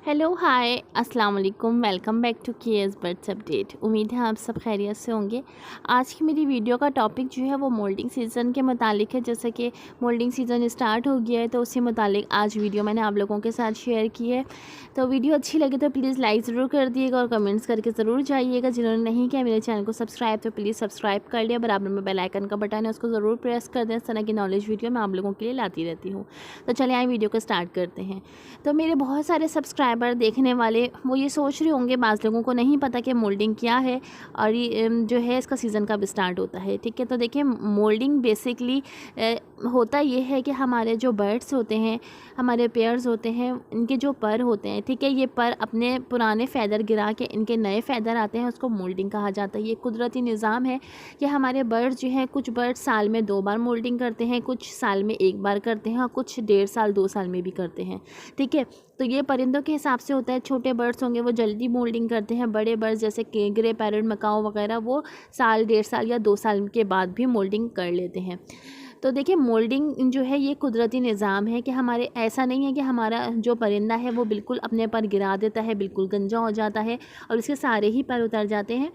Hello hi अस्सलाम वालेकुम, welcome back to KS birds update. उम्मीद है आप सब खैरियत से होंगे। आज की मेरी वीडियो का टॉपिक जो है वो मोल्डिंग सीज़न के मुतालिक है। जैसे कि मोल्डिंग सीज़न स्टार्ट हो गया है तो उसी मुतालिक आज वीडियो मैंने आप लोगों के साथ शेयर की है। तो वीडियो अच्छी लगे तो प्लीज़ लाइक ज़रूर कर दिएगा और कमेंट्स करके ज़रूर जाइएगा। जिन्होंने नहीं किया मेरे चैनल को सब्सक्राइब तो प्लीज़ सब्सक्राइब कर लिया। बराबर में बेल आइकन का बटन है, उसको ज़रूर प्रेस कर दें। इस तरह की नॉलेज वीडियो मैं आप लोगों के लिए लाती रहती हूँ। तो चलिए आइए वीडियो को स्टार्ट करते हैं। तो मेरे बहुत सारे सब्सक्राइबर देखने वाले वो ये सोच रहे होंगे, बाज़ लोगों को नहीं पता कि मोल्डिंग क्या है और ये जो है इसका सीज़न कब स्टार्ट होता है। ठीक है, तो देखिए मोल्डिंग बेसिकली होता ये है कि हमारे जो बर्ड्स होते हैं, हमारे पेयर्स होते हैं, इनके जो पर होते हैं, ठीक है, ये पर अपने पुराने फ़ैदर गिरा के इनके नए फ़ैदर आते हैं, उसको मोल्डिंग कहा जाता है। ये कुदरती निज़ाम है कि हमारे बर्ड्स जो हैं, कुछ बर्ड्स साल में 2 बार मोल्डिंग करते हैं, कुछ साल में 1 बार करते हैं और कुछ 1.5 साल 2 साल में भी करते हैं। ठीक है, तो ये परिंदों के हिसाब से होता है। छोटे बर्ड्स होंगे वो जल्दी मोल्डिंग करते हैं, बड़े बर्ड्स जैसे कि ग्रे पैरट, मकाओ वगैरह वो साल 1.5 साल या 2 साल के बाद भी मोल्डिंग कर लेते हैं। तो देखिए मोल्डिंग जो है ये कुदरती निज़ाम है कि हमारे ऐसा नहीं है कि हमारा जो परिंदा है वो बिल्कुल अपने पर गिरा देता है, बिल्कुल गंजा हो जाता है और उसके सारे ही पर उतर जाते हैं।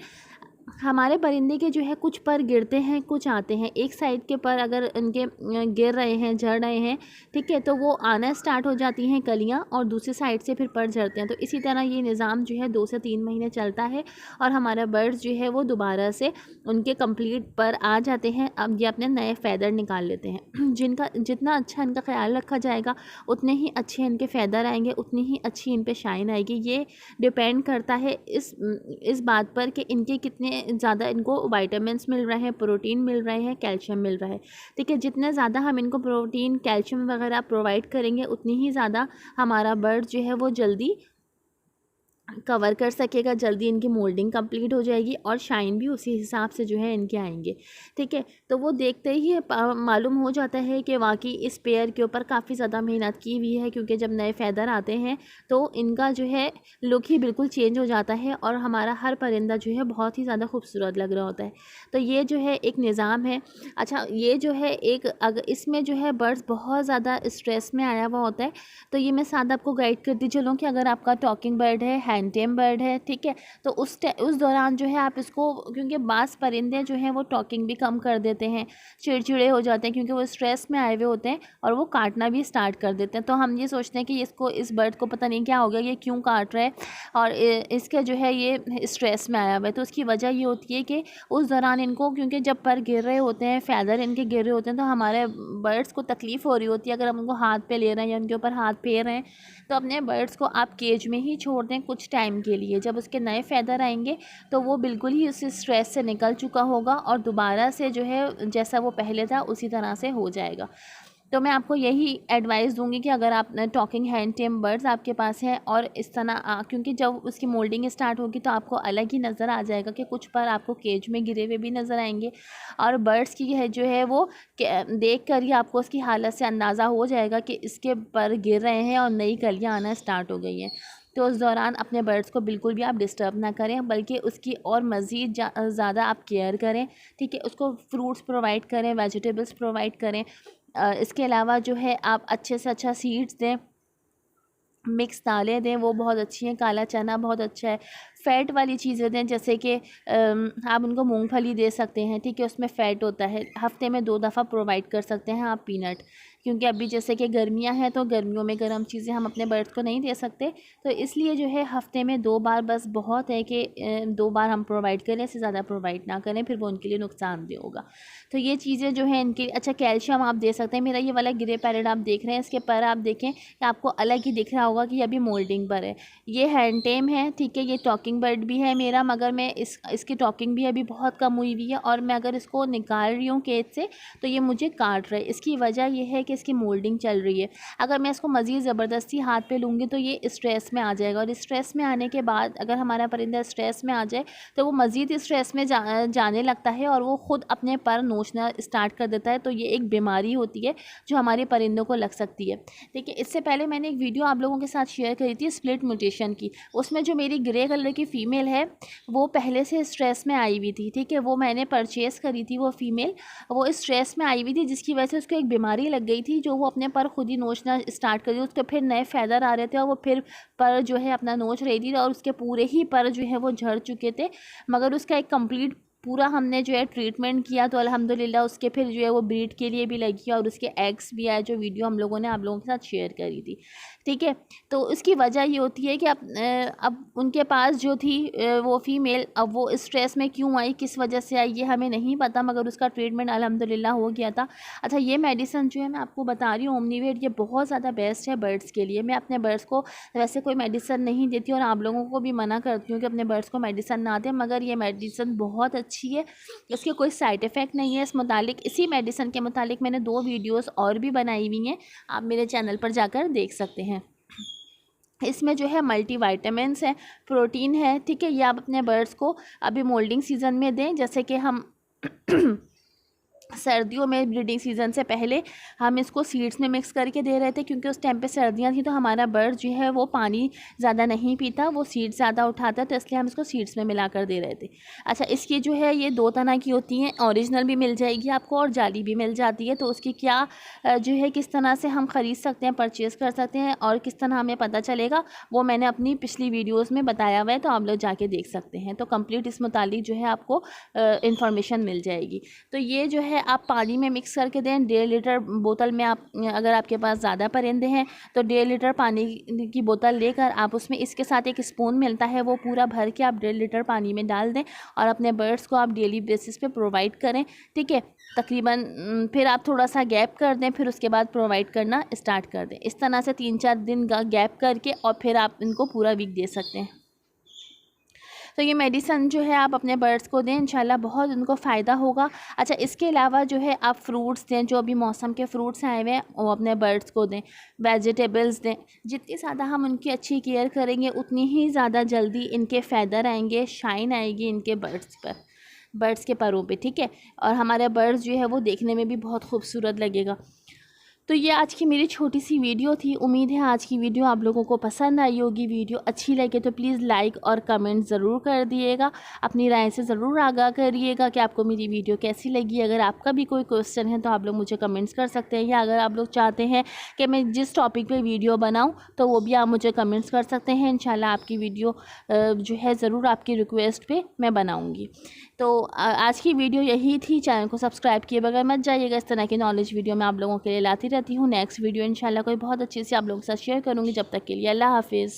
हमारे परिंदे के जो है कुछ पर गिरते हैं, कुछ आते हैं। एक साइड के पर अगर इनके गिर रहे हैं, झड़ रहे हैं, ठीक है, तो वो आना स्टार्ट हो जाती हैं कलियां और दूसरी साइड से फिर पर झड़ते हैं। तो इसी तरह ये निज़ाम जो है 2 से 3 महीने चलता है और हमारा बर्ड्स जो है वो दोबारा से उनके कंप्लीट पर आ जाते हैं। अब ये अपने नए फ़ैदर निकाल लेते हैं। जिनका जितना अच्छा इनका ख्याल रखा जाएगा उतने ही अच्छे इनके फ़ैदर आएंगे, उतनी ही अच्छी इन पर शाइन आएगी। ये डिपेंड करता है इस बात पर कि इनके कितने ज़्यादा इनको विटामिन्स मिल रहे हैं, प्रोटीन मिल रहे हैं, कैल्शियम मिल रहा है। ठीक है, जितने ज़्यादा हम इनको प्रोटीन, कैल्शियम वगैरह प्रोवाइड करेंगे उतनी ही ज़्यादा हमारा बर्ड जो है वो जल्दी कवर कर सकेगा, जल्दी इनकी मोल्डिंग कंप्लीट हो जाएगी और शाइन भी उसी हिसाब से जो है इनके आएंगे। ठीक है, तो वो देखते ही मालूम हो जाता है कि वाकई इस पेयर के ऊपर काफ़ी ज़्यादा मेहनत की हुई है, क्योंकि जब नए फ़ैदर आते हैं तो इनका जो है लुक ही बिल्कुल चेंज हो जाता है और हमारा हर परिंदा जो है बहुत ही ज़्यादा खूबसूरत लग रहा होता है। तो ये जो है एक निज़ाम है। अच्छा, ये जो है एक अगर इसमें जो है बर्ड्स बहुत ज़्यादा स्ट्रेस में आया हुआ होता है तो ये मैं साथ आपको गाइड करती चलूँ कि अगर आपका टॉकिंग बर्ड है, हैंड टेम बर्ड है, ठीक है, तो उस दौरान जो है आप इसको, क्योंकि बाज़ परिंदे जो हैं वो टॉकिंग भी कम कर देते हैं, चिड़चिड़े हो जाते हैं क्योंकि वो स्ट्रेस में आए हुए होते हैं और वो काटना भी स्टार्ट कर देते हैं। तो हम ये सोचते हैं कि इस बर्ड को पता नहीं क्या हो गया, ये क्यों काट रहा है और इसके जो है ये स्ट्रेस में आया हुआ है। तो उसकी वजह ये होती है कि उस दौरान इनको, क्योंकि जब पर गिर रहे होते हैं, फ़ैदर इनके गिर रहे होते हैं, तो हमारे बर्ड्स को तकलीफ़ हो रही होती है। अगर हम उनको हाथ पे ले रहे हैं या उनके ऊपर हाथ फेर रहे हैं तो अपने बर्ड्स को आप केज में ही छोड़ दें कुछ टाइम के लिए। जब उसके नए फ़ैदर आएंगे तो वो बिल्कुल ही उस स्ट्रेस से निकल चुका होगा और दोबारा से जो है जैसा वो पहले था उसी तरह से हो जाएगा। तो मैं आपको यही एडवाइस दूंगी कि अगर आप टॉकिंग हैंड टेम बर्ड्स आपके पास हैं और इस तरह क्योंकि जब उसकी मोल्डिंग स्टार्ट होगी तो आपको अलग ही नज़र आ जाएगा कि कुछ पर आपको केज में गिरे हुए भी नज़र आएंगे और बर्ड्स की है जो है वो देख कर ही आपको उसकी हालत से अंदाज़ा हो जाएगा कि इसके पर गिर रहे हैं और नई कलियाँ आना स्टार्ट हो गई हैं। तो उस दौरान अपने बर्ड्स को बिल्कुल भी आप डिस्टर्ब ना करें, बल्कि उसकी और मज़ीद ज़्यादा आप केयर करें। ठीक है, उसको फ्रूट्स प्रोवाइड करें, वेजिटेबल्स प्रोवाइड करें। इसके अलावा जो है आप अच्छे से अच्छा सीड्स दें, मिक्स दालें दें, वो बहुत अच्छी हैं। काला चना बहुत अच्छा है। फ़ैट वाली चीज़ें दें, जैसे कि आप उनको मूंगफली दे सकते हैं, ठीक है, उसमें फ़ैट होता है। हफ़्ते में 2 दफ़ा प्रोवाइड कर सकते हैं आप पीनट, क्योंकि अभी जैसे कि गर्मियां हैं तो गर्मियों में गर्म चीज़ें हम अपने बर्ड्स को नहीं दे सकते, तो इसलिए जो है हफ़्ते में 2 बार बस बहुत है कि 2 बार हम प्रोवाइड करें, इससे ज़्यादा प्रोवाइड ना करें, फिर वो उनके लिए नुकसानदेह होगा। तो ये चीज़ें जो है इनके, अच्छा कैल्शियम आप दे सकते हैं। मेरा ये वाला ग्रे पैरेट आप देख रहे हैं, इसके पर आप देखें कि आपको अलग ही दिख रहा होगा कि अभी मोल्डिंग पर है। ये हैंड टेम है, ठीक है, ये टॉकिंग बर्ड भी है मेरा, मगर मैं इसकी टॉकिंग भी अभी बहुत कम हुई हुई है और मैं अगर इसको निकाल रही हूँ केज से तो ये मुझे काट रहा है। इसकी वजह यह है कि इसकी मोल्डिंग चल रही है। अगर मैं इसको मज़ीद ज़बरदस्ती हाथ पे लूँगी तो ये स्ट्रेस में आ जाएगा और स्ट्रेस में आने के बाद अगर हमारा परिंदा स्ट्रेस में आ जाए तो वो मज़ीद स्ट्रेस में जाने लगता है और वो ख़ुद अपने पर नोचना स्टार्ट कर देता है। तो ये एक बीमारी होती है जो हमारे परिंदों को लग सकती है। देखिए, इससे पहले मैंने एक वीडियो आप लोगों के साथ शेयर करी थी स्प्लिट म्यूटेशन की। उसमें जो मेरी ग्रे कलर की फ़ीमेल है वो पहले से स्ट्रेस में आई हुई थी, ठीक है। वो मैंने परचेज़ करी थी वो फ़ीमेल, वो स्ट्रेस में आई हुई थी जिसकी वजह से उसको एक बीमारी लग गई थी जो वो अपने पर खुद ही नोचना स्टार्ट कर दी। उसके फिर नए फैदर आ रहे थे और वो फिर पर जो है अपना नोच रही थी और उसके पूरे ही पर जो है वो झड़ चुके थे। मगर उसका एक कंप्लीट पूरा हमने जो है ट्रीटमेंट किया तो अल्हम्दुलिल्लाह उसके फिर जो है वो ब्रीड के लिए भी लगी और उसके एग्स भी आए, जो वीडियो हम लोगों ने आप लोगों के साथ शेयर करी थी, ठीक है। तो उसकी वजह ये होती है कि अब उनके पास जो थी वो फ़ीमेल, अब वो स्ट्रेस में क्यों आई, किस वजह से आई, ये हमें नहीं पता, मगर उसका ट्रीटमेंट अल्हम्दुलिल्लाह हो गया था। अच्छा, ये मेडिसिन जो है मैं आपको बता रही हूँ ओमनीवेट, ये बहुत ज़्यादा बेस्ट है बर्ड्स के लिए। मैं अपने बर्ड्स को वैसे कोई मेडिसिन नहीं देती और आप लोगों को भी मना करती हूँ कि अपने बर्ड्स को मेडिसिन ना दें, मगर ये मेडिसिन बहुत अच्छी है, इसके कोई साइड इफ़ेक्ट नहीं है। इस मुतालिक, इसी मेडिसिन के मुतालिक मैंने 2 वीडियोस और भी बनाई हुई हैं, आप मेरे चैनल पर जाकर देख सकते हैं। इसमें जो है मल्टी वाइटामिन्स है, प्रोटीन है, ठीक है। ये आप अपने बर्ड्स को अभी मोल्डिंग सीज़न में दें, जैसे कि हम सर्दियों में ब्रीडिंग सीज़न से पहले हम इसको सीड्स में मिक्स करके दे रहे थे, क्योंकि उस टाइम पे सर्दियाँ थी तो हमारा बर्ड जो है वो पानी ज़्यादा नहीं पीता, वो सीड्स ज़्यादा उठाता, तो इसलिए हम इसको सीड्स में मिला कर दे रहे थे। अच्छा, इसकी जो है ये 2 तरह की होती हैं, ओरिजिनल भी मिल जाएगी आपको और जाली भी मिल जाती है। तो उसकी क्या जो है किस तरह से हम ख़रीद सकते हैं, परचेज़ कर सकते हैं और किस तरह हमें पता चलेगा, वो मैंने अपनी पिछली वीडियोज़ में बताया हुआ है, तो आप लोग जाके देख सकते हैं। तो कंप्लीट इस मुतालिक जो है आपको इंफॉर्मेशन मिल जाएगी। तो ये जो है आप पानी में मिक्स करके दें, 1.5 लीटर बोतल में। आप अगर आपके पास ज़्यादा परिंदे हैं तो 1.5 लीटर पानी की बोतल लेकर आप उसमें इसके साथ एक स्पून मिलता है, वो पूरा भर के आप 1.5 लीटर पानी में डाल दें और अपने बर्ड्स को आप डेली बेसिस पे प्रोवाइड करें, ठीक है। तकरीबन फिर आप थोड़ा सा गैप कर दें, फिर उसके बाद प्रोवाइड करना स्टार्ट कर दें। इस तरह से 3-4 दिन का गैप करके और फिर आप इनको पूरा वीक दे सकते हैं। तो ये मेडिसिन जो है आप अपने बर्ड्स को दें, इंशाल्लाह बहुत उनको फ़ायदा होगा। अच्छा, इसके अलावा जो है आप फ्रूट्स दें, जो अभी मौसम के फ्रूट्स आए हुए हैं वो अपने बर्ड्स को दें, वेजिटेबल्स दें। जितनी ज़्यादा हम उनकी अच्छी केयर करेंगे उतनी ही ज़्यादा जल्दी इनके फ़ेदर आएंगे, शाइन आएगी इनके बर्ड्स के परों पे, ठीक है। और हमारे बर्ड्स जो है वो देखने में भी बहुत खूबसूरत लगेगा। तो ये आज की मेरी छोटी सी वीडियो थी। उम्मीद है आज की वीडियो आप लोगों को पसंद आई होगी। वीडियो अच्छी लगे तो प्लीज़ लाइक और कमेंट ज़रूर कर दिएगा, अपनी राय से ज़रूर आगाह करिएगा कि आपको मेरी वीडियो कैसी लगी। अगर आपका भी कोई क्वेश्चन है तो आप लोग मुझे कमेंट्स कर सकते हैं, या अगर आप लोग चाहते हैं कि मैं जिस टॉपिक पे वीडियो बनाऊँ तो वो भी आप मुझे कमेंट्स कर सकते हैं। इंशाल्लाह आपकी वीडियो जो है ज़रूर आपकी रिक्वेस्ट पे मैं बनाऊँगी। तो आज की वीडियो यही थी। चैनल को सब्सक्राइब किए बगैर मत जाइएगा, इस तरह की नॉलेज वीडियो मैं आप लोगों के लिए लाती रहती हूँ। नेक्स्ट वीडियो इंशाल्लाह कोई बहुत अच्छी सी आप लोगों के साथ शेयर करूँगी। जब तक के लिए अल्लाह हाफिज़।